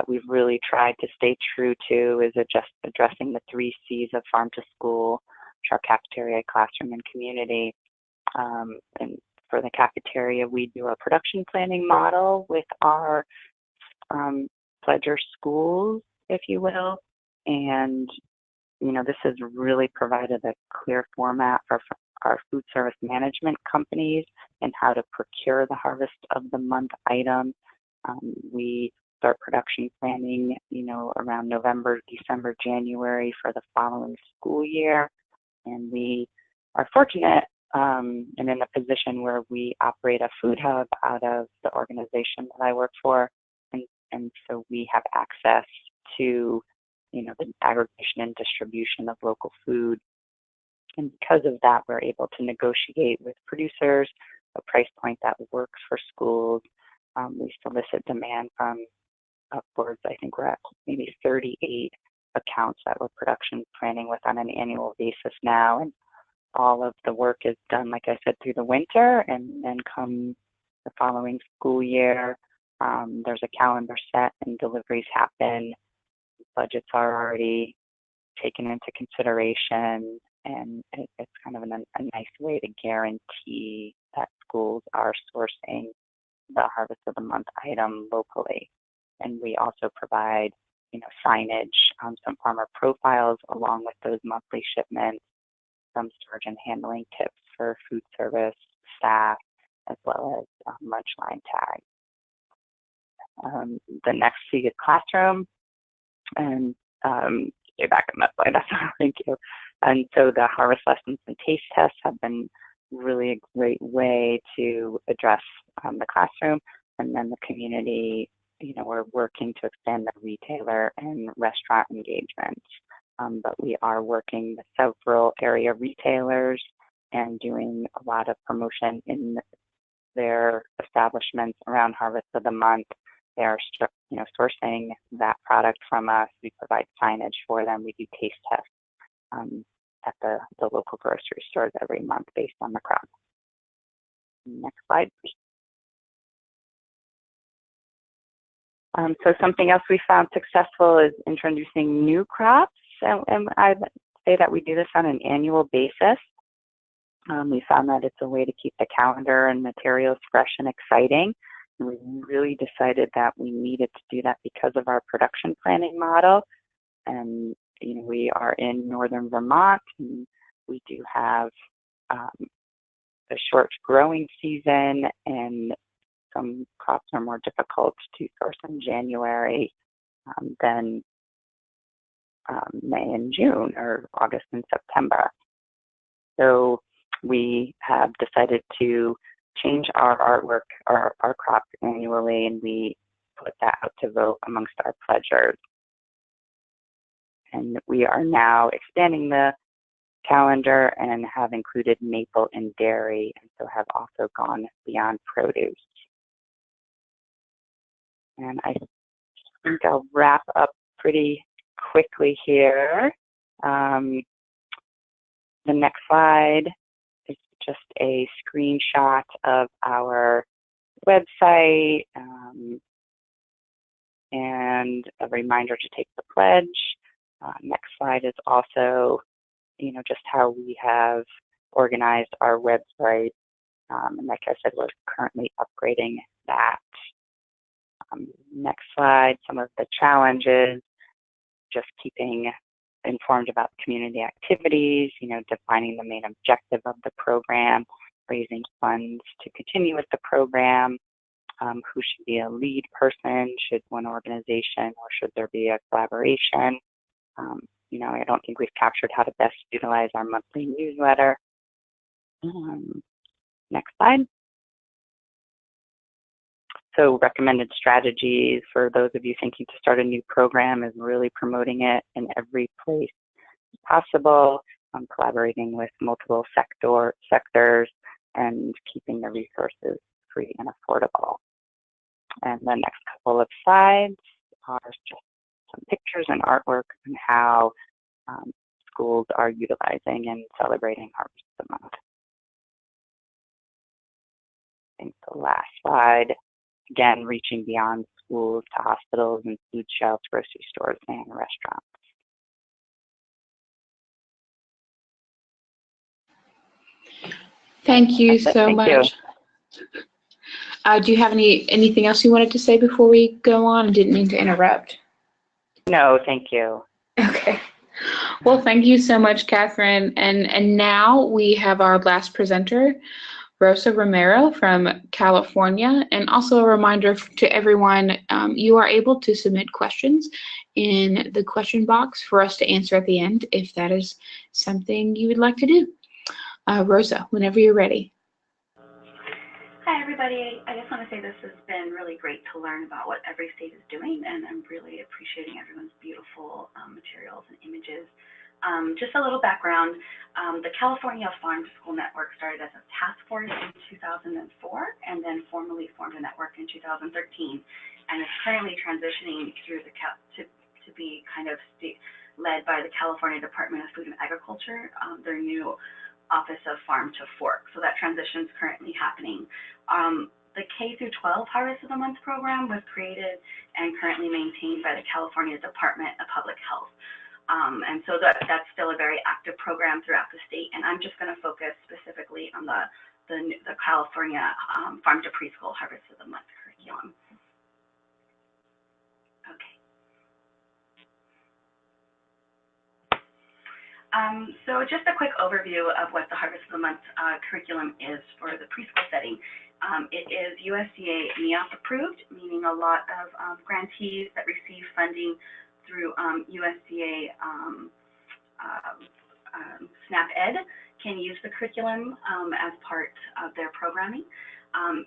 [SPEAKER 6] we've really tried to stay true to is just addressing the 3 C's of farm to school, which are cafeteria, classroom, and community. And for the cafeteria, we do a production planning model with our pledger schools, if you will. And, this has really provided a clear format for our food service management companies and how to procure the Harvest of the Month item. We start production planning, around November, December, January for the following school year. And we are fortunate and in a position where we operate a food hub out of the organization that I work for. And so we have access to, the aggregation and distribution of local food. And because of that, we're able to negotiate with producers a price point that works for schools. We solicit demand from upwards, I think we're at maybe 38 accounts that we're production planning with on an annual basis now. And all of the work is done, like I said, through the winter, and then come the following school year, there's a calendar set and deliveries happen. Budgets are already taken into consideration, and it's kind of a nice way to guarantee that schools are sourcing the Harvest of the Month item locally. And we also provide, signage, some farmer profiles along with those monthly shipments, some storage and handling tips for food service staff, as well as lunch line tags. The next see is classroom, and stay back on that slide. That's all. Thank you. And so the harvest lessons and taste tests have been really a great way to address the classroom, and then the community. We're working to expand the retailer and restaurant engagement, but we are working with several area retailers and doing a lot of promotion in their establishments around Harvest of the Month. They are, sourcing that product from us. We provide signage for them. We do taste tests at the local grocery stores every month based on the crop. Next slide, please. So something else we found successful is introducing new crops, and I'd say that we do this on an annual basis. We found that it's a way to keep the calendar and materials fresh and exciting. And we really decided that we needed to do that because of our production planning model. And we are in northern Vermont, and we do have a short growing season, and some crops are more difficult to source in January than May and June, or August and September. So we have decided to change our artwork, our crops annually, and we put that out to vote amongst our pledgers. And we are now expanding the calendar and have included maple and dairy, and so have also gone beyond produce. And I think I'll wrap up pretty quickly here. The next slide is just a screenshot of our website and a reminder to take the pledge. Next slide is also, just how we have organized our website. And like I said, we're currently upgrading that. Next slide, some of the challenges, just keeping informed about community activities, defining the main objective of the program, raising funds to continue with the program, who should be a lead person, should one organization, or should there be a collaboration. I don't think we've captured how to best utilize our monthly newsletter. Next slide. So recommended strategies for those of you thinking to start a new program is really promoting it in every place possible, collaborating with multiple sectors, and keeping the resources free and affordable. And the next couple of slides are just some pictures and artwork on how schools are utilizing and celebrating Harvest of the Month. I think the last slide, again, reaching beyond schools to hospitals and food shelves, grocery stores, and restaurants.
[SPEAKER 3] Thank you so much. Do you have anything else you wanted to say before we go on? I didn't mean to interrupt.
[SPEAKER 6] No, thank you.
[SPEAKER 3] Okay. Well, thank you so much, Catherine. And now we have our last presenter, Rosa Romero from California. And also a reminder to everyone, you are able to submit questions in the question box for us to answer at the end if that is something you would like to do. Rosa, whenever you're ready.
[SPEAKER 7] Hi, everybody. I just want to say this has been really great to learn about what every state is doing, and I'm really appreciating everyone's beautiful materials and images. Just a little background, the California Farm to School Network started as a task force in 2004 and then formally formed a network in 2013, and it's currently transitioning through the to be kind of led by the California Department of Food and Agriculture, their new Office of Farm to Fork. So that transition is currently happening. The K-12 Harvest of the Month program was created and currently maintained by the California Department of Public Health. And so that's still a very active program throughout the state. And I'm just going to focus specifically on the California Farm to Preschool Harvest of the Month curriculum. Okay. So just a quick overview of what the Harvest of the Month curriculum is for the preschool setting. It is USDA NEOP approved, meaning a lot of grantees that receive funding through USDA SNAP Ed can use the curriculum as part of their programming.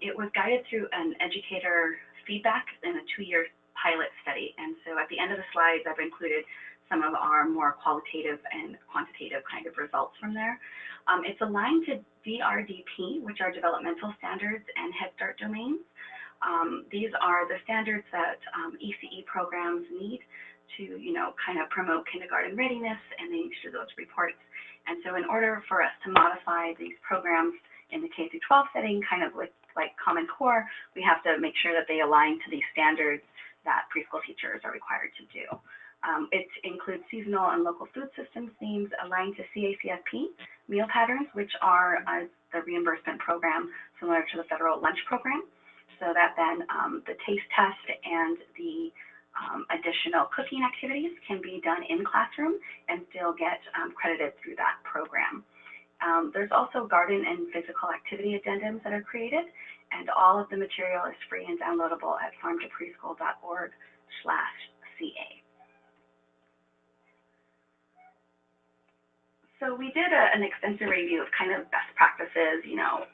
[SPEAKER 7] It was guided through an educator feedback in a 2-year pilot study. And so at the end of the slides, I've included some of our more qualitative and quantitative kind of results from there. It's aligned to DRDP, which are developmental standards and Head Start domains. These are the standards that ECE programs need to, kind of promote kindergarten readiness, and they issue those reports. And so in order for us to modify these programs in the K-12 setting, kind of like Common Core, we have to make sure that they align to these standards that preschool teachers are required to do. It includes seasonal and local food systems themes aligned to CACFP meal patterns, which are the reimbursement program similar to the federal lunch program. So that then the taste test and the additional cooking activities can be done in classroom and still get credited through that program. There's also garden and physical activity addendums that are created, and all of the material is free and downloadable at farmtopreschool.org/CA. So we did an extensive review of kind of best practices,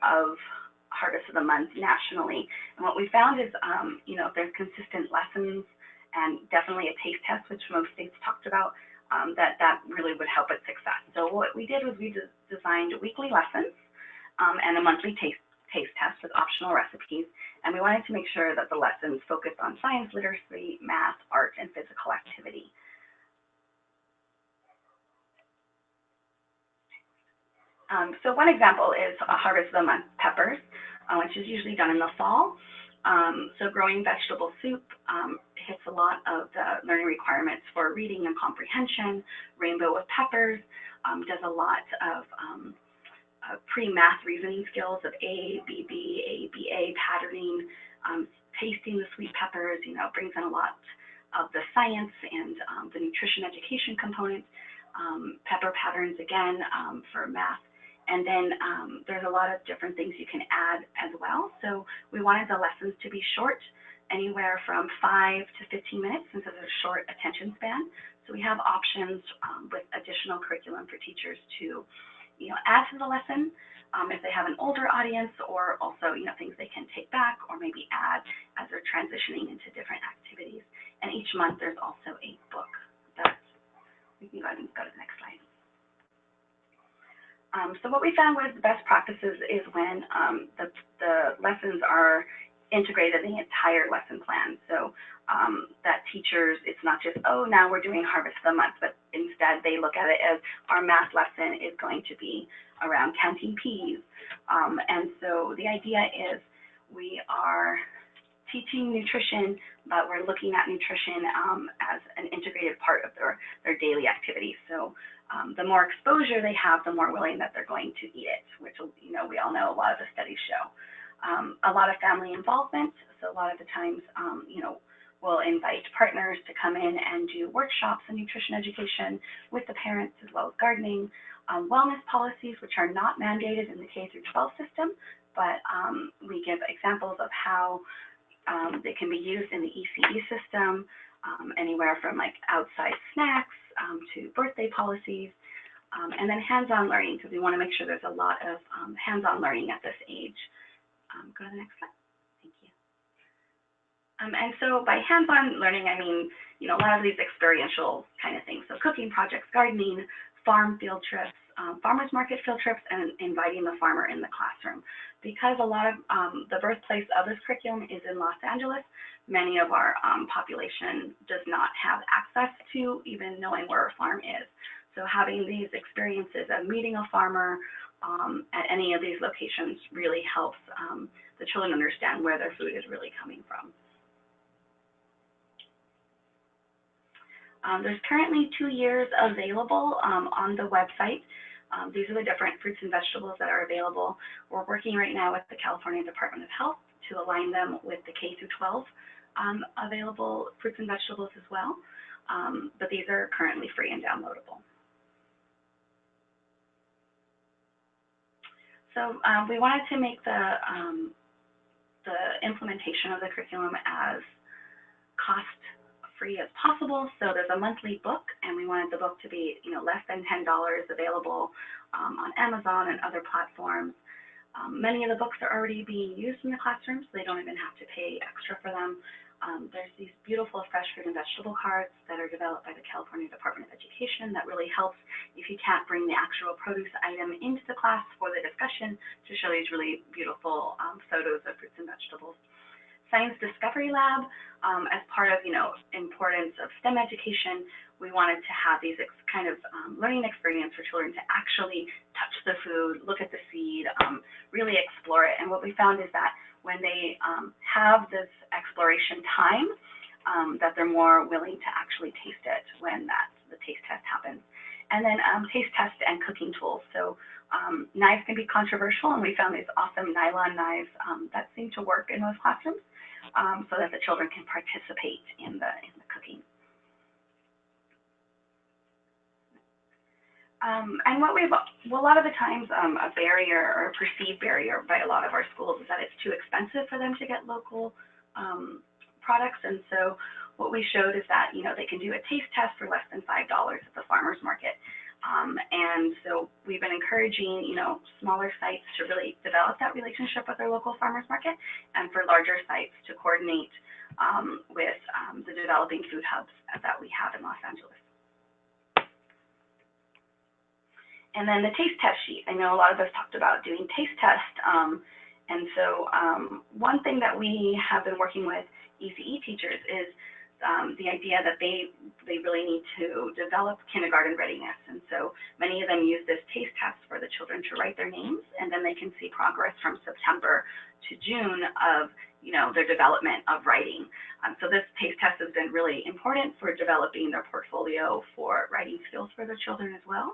[SPEAKER 7] of Harvest of the Month nationally. And what we found is, there's consistent lessons and definitely a taste test, which most states talked about, that really would help with success. So what we did was we designed weekly lessons and a monthly taste test with optional recipes. And we wanted to make sure that the lessons focused on science, literacy, math, art, and physical activity. So one example is a Harvest of the Month peppers, which is usually done in the fall. So growing vegetable soup hits a lot of the learning requirements for reading and comprehension. Rainbow with peppers does a lot of pre-math reasoning skills of A, B, B, A, B, A, patterning. Tasting the sweet peppers, brings in a lot of the science and the nutrition education component. Pepper patterns, again, for math. And then there's a lot of different things you can add as well. So we wanted the lessons to be short, anywhere from 5 to 15 minutes, since it's a short attention span. So we have options with additional curriculum for teachers to, add to the lesson if they have an older audience, or also, things they can take back or maybe add as they're transitioning into different activities. And each month there's also a book that we can go ahead and go to the next slide. So what we found was best practices is when the lessons are integrated in the entire lesson plan. So that teachers, it's not just, oh, now we're doing Harvest of the Month, but instead they look at it as our math lesson is going to be around counting peas. And so the idea is we are teaching nutrition, but we're looking at nutrition as an integrated part of their daily activity. So the more exposure they have, the more willing that they're going to eat it, which, we all know a lot of the studies show. A lot of family involvement. So a lot of the times, we'll invite partners to come in and do workshops and nutrition education with the parents, as well as gardening. Wellness policies, which are not mandated in the K-12 system, but we give examples of how they can be used in the ECE system, anywhere from like outside snacks to birthday policies, and then hands-on learning, because we want to make sure there's a lot of hands-on learning at this age. Go to the next slide. Thank you. And so by hands-on learning, I mean, you know, a lot of these experiential kind of things. So cooking projects, gardening, farm field trips, farmers market field trips, and inviting the farmer in the classroom. Because a lot of the birthplace of this curriculum is in Los Angeles, many of our population does not have access to even knowing where a farm is. So having these experiences of meeting a farmer at any of these locations really helps the children understand where their food is really coming from. There's currently 2 years available on the website. These are the different fruits and vegetables that are available. We're working right now with the California Department of Health to align them with the K through 12 available fruits and vegetables as well. But these are currently free and downloadable. So we wanted to make the implementation of the curriculum as cost-free as possible. So there's a monthly book, and we wanted the book to be, you know, less than $10, available on Amazon and other platforms. Many of the books are already being used in the classroom, so they don't even have to pay extra for them. There's these beautiful fresh fruit and vegetable cards that are developed by the California Department of Education that really helps if you can't bring the actual produce item into the class for the discussion, to show these really beautiful photos of fruits and vegetables. Science Discovery Lab, as part of, you know, importance of STEM education, we wanted to have these kind of learning experience for children to actually touch the food, look at the seed, really explore it. And what we found is that when they have this exploration time, that they're more willing to actually taste it when the taste test happens. And then taste test and cooking tools. So knives can be controversial, and we found these awesome nylon knives that seem to work in most classrooms, so that the children can participate in the cooking. And what a lot of the times, a barrier or a perceived barrier by a lot of our schools is that it's too expensive for them to get local products. And so what we showed is that, you know, they can do a taste test for less than $5 at the farmer's market. And so we've been encouraging, you know, smaller sites to really develop that relationship with their local farmers market, and for larger sites to coordinate with the developing food hubs that we have in Los Angeles. And then the taste test sheet. I know a lot of us talked about doing taste tests. And so one thing that we have been working with ECE teachers is the idea that they really need to develop kindergarten readiness. And so many of them use this taste test for the children to write their names, and then they can see progress from September to June of, you know, their development of writing. So this taste test has been really important for developing their portfolio for writing skills for their children as well.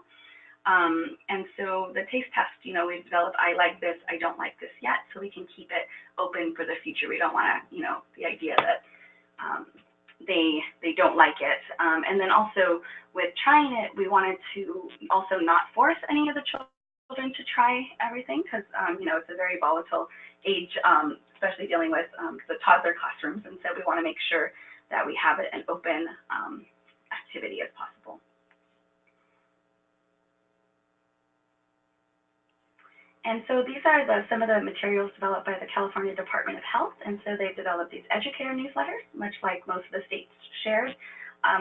[SPEAKER 7] And so the taste test, you know, we've developed, I like this, I don't like this yet, so we can keep it open for the future. We don't want to, you know, the idea that they don't like it. And then also with trying it, we wanted to also not force any of the children to try everything, because, you know, it's a very volatile age, especially dealing with the toddler classrooms. And so we want to make sure that we have it an open activity as possible. And so these are some of the materials developed by the California Department of Health. And so they've developed these educator newsletters, much like most of the states shared,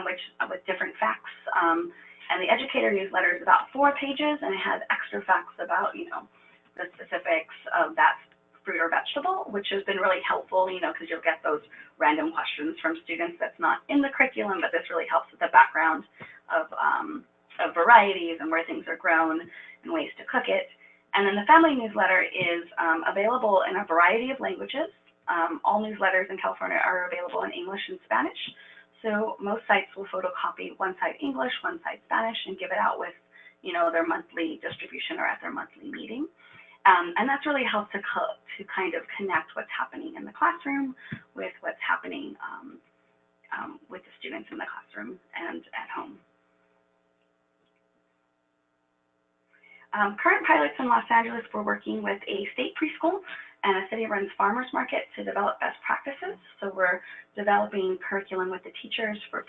[SPEAKER 7] with different facts. And the educator newsletter is about 4 pages, and it has extra facts about, you know, the specifics of that fruit or vegetable, which has been really helpful, you know, because you'll get those random questions from students that's not in the curriculum, but this really helps with the background of varieties and where things are grown and ways to cook it. And then the family newsletter is available in a variety of languages. All newsletters in California are available in English and Spanish. So most sites will photocopy one side English, one side Spanish, and give it out with, you know, their monthly distribution or at their monthly meeting. And that's really helped to kind of connect what's happening in the classroom with what's happening with the students in the classroom and at home. Current pilots in Los Angeles, we're working with a state preschool and a city-runs farmers market to develop best practices. So we're developing curriculum with the teachers for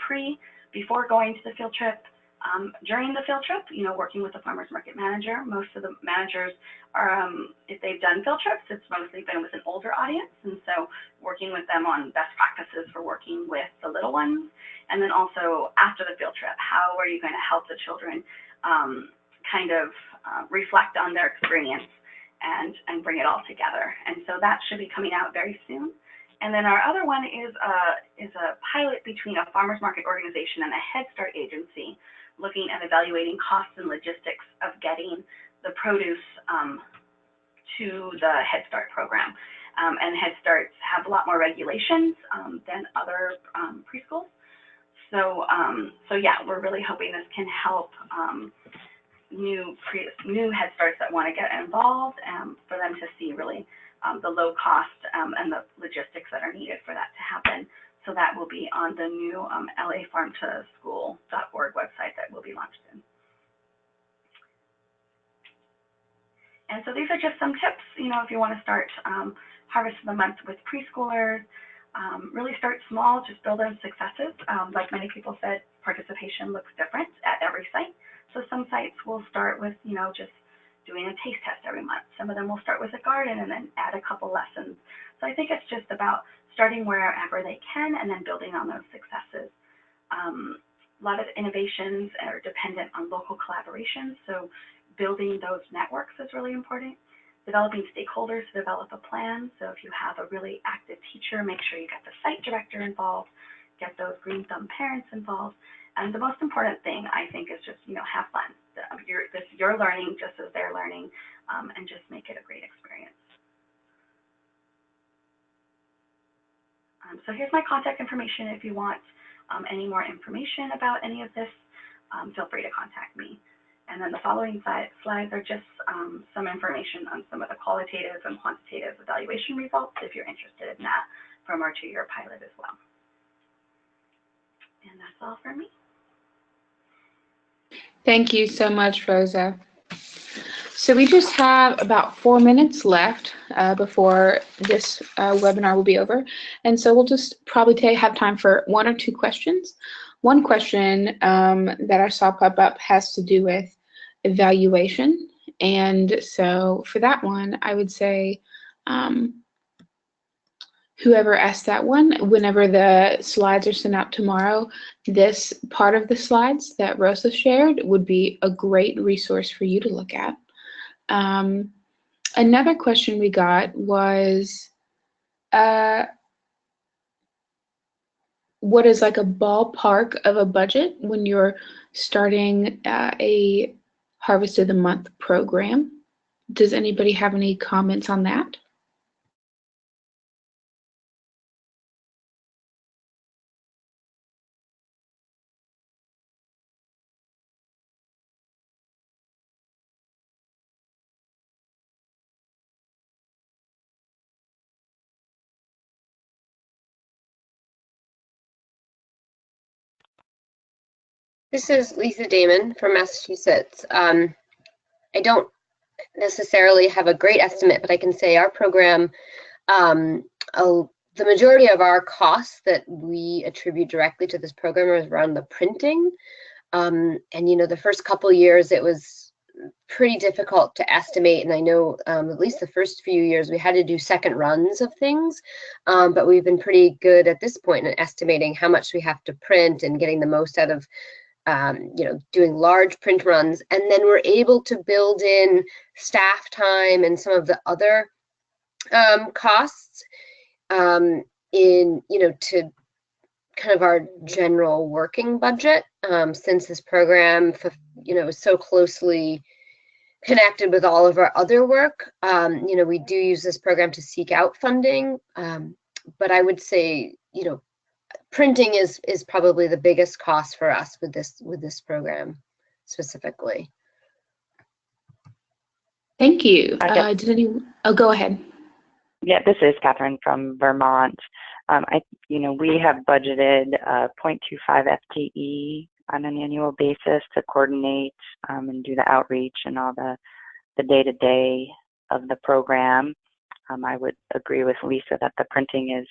[SPEAKER 7] before going to the field trip, during the field trip, working with the farmers market manager. Most of the managers are, if they've done field trips, it's mostly been with an older audience. And so working with them on best practices for working with the little ones. And then also after the field trip, how are you going to help the children reflect on their experience and bring it all together. And so that should be coming out very soon. And then our other one is a pilot between a farmers market organization and a Head Start agency, looking at evaluating costs and logistics of getting the produce to the Head Start program. And Head Starts have a lot more regulations than other preschools. So yeah, we're really hoping this can help new Head Starts that want to get involved, for them to see really the low cost and the logistics that are needed for that to happen. So that will be on the new lafarmtoschool.org website that will be launched soon. And so these are just some tips, if you want to start Harvest of the Month with preschoolers. Really start small, just build on successes. Like many people said, participation looks different at every site. So some sites will start with, just doing a taste test every month. Some of them will start with a garden and then add a couple lessons. So I think it's just about starting wherever they can and then building on those successes. A lot of innovations are dependent on local collaboration. So building those networks is really important. Developing stakeholders to develop a plan. So if you have a really active teacher, make sure you get the site director involved, get those green thumb parents involved. And the most important thing, I think, is just, have fun. You're learning just as they're learning, and just make it a great experience. So here's my contact information. If you want any more information about any of this, feel free to contact me. And then the following slides are just some information on some of the qualitative and quantitative evaluation results, if you're interested in that, from our 2-year pilot as well. And that's all for me.
[SPEAKER 3] Thank you so much, Rosa. So we just have about 4 minutes left before this webinar will be over. And so we'll just probably have time for 1 or 2 questions. One question that I saw pop up has to do with evaluation. And so for that one, I would say whoever asked that one, whenever the slides are sent out tomorrow, this part of the slides that Rosa shared would be a great resource for you to look at. Another question we got was, what is like a ballpark of a budget when you're starting a Harvest of the Month program? Does anybody have any comments on that?
[SPEAKER 5] This is Lisa Damon from Massachusetts. I don't necessarily have a great estimate, but I can say our program, the majority of our costs that we attribute directly to this program is around the printing. And the first couple years it was pretty difficult to estimate, and I know at least the first few years we had to do second runs of things, but we've been pretty good at this point in estimating how much we have to print and getting the most out of doing large print runs. And then we're able to build in staff time and some of the other costs to kind of our general working budget, since this program is so closely connected with all of our other work. We do use this program to seek out funding, but I would say printing is probably the biggest cost for us with this program specifically.
[SPEAKER 3] Thank you. Did anyone? Oh, go ahead.
[SPEAKER 6] Yeah, this is Catherine from Vermont. We have budgeted 0.25 FTE on an annual basis to coordinate and do the outreach and all the day-to-day of the program. I would agree with Lisa that the printing is,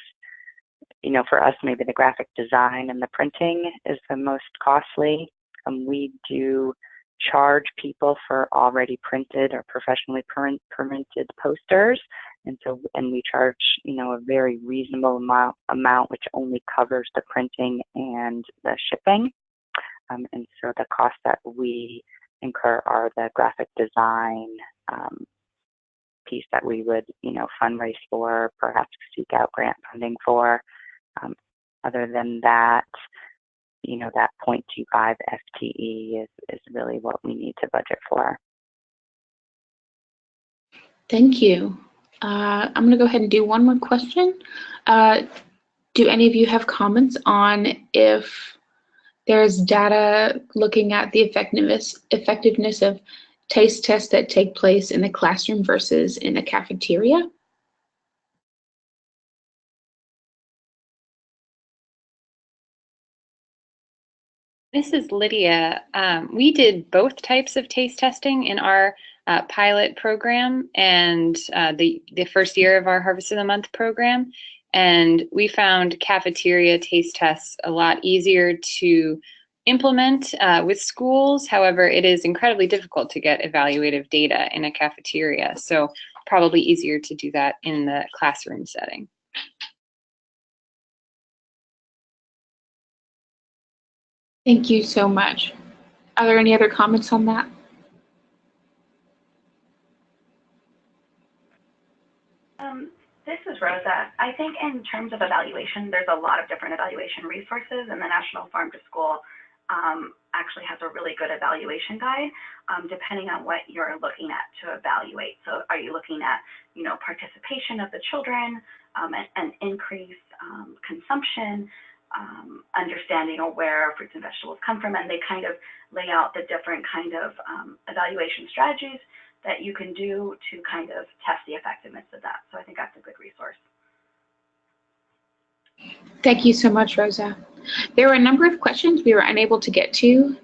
[SPEAKER 6] for us, maybe the graphic design and the printing is the most costly. We do charge people for already printed or professionally printed posters. And we charge, a very reasonable amount, which only covers the printing and the shipping. And so the costs that we incur are the graphic design piece that we would, fundraise for, perhaps seek out grant funding for. Other than that, that 0.25 FTE is really what we need to budget for.
[SPEAKER 3] Thank you. I'm going to go ahead and do one more question. Do any of you have comments on if there's data looking at the effectiveness of taste tests that take place in the classroom versus in a cafeteria?
[SPEAKER 4] This is Lydia. We did both types of taste testing in our pilot program and the first year of our Harvest of the Month program. And we found cafeteria taste tests a lot easier to implement with schools. However, it is incredibly difficult to get evaluative data in a cafeteria. So probably easier to do that in the classroom setting.
[SPEAKER 3] Thank you so much. Are there any other comments on that?
[SPEAKER 7] This is Rosa. I think in terms of evaluation, there's a lot of different evaluation resources, and the National Farm to School actually has a really good evaluation guide, depending on what you're looking at to evaluate. So are you looking at, participation of the children, and increased consumption, understanding where fruits and vegetables come from, and they kind of lay out the different kind of evaluation strategies that you can do to kind of test the effectiveness of that. So I think that's a good resource.
[SPEAKER 3] Thank you so much, Rosa. There were a number of questions we were unable to get to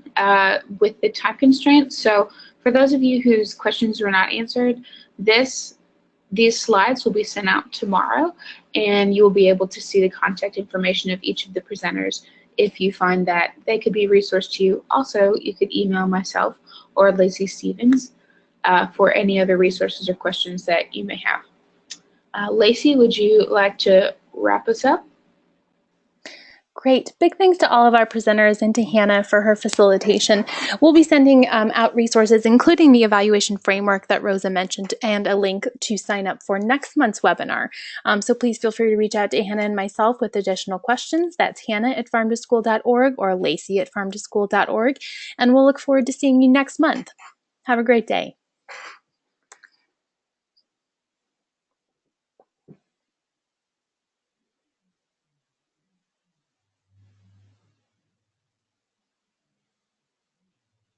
[SPEAKER 3] with the time constraints. So for those of you whose questions were not answered, these slides will be sent out tomorrow, and you will be able to see the contact information of each of the presenters if you find that they could be a resource to you. Also, you could email myself or Lacey Stevens for any other resources or questions that you may have. Lacey, would you like to wrap us up?
[SPEAKER 2] Great. Big thanks to all of our presenters and to Hannah for her facilitation. We'll be sending out resources, including the evaluation framework that Rosa mentioned and a link to sign up for next month's webinar. So please feel free to reach out to Hannah and myself with additional questions. That's hannah@farmtoschool.org or lacey@farmtoschool.org. And we'll look forward to seeing you next month. Have a great day.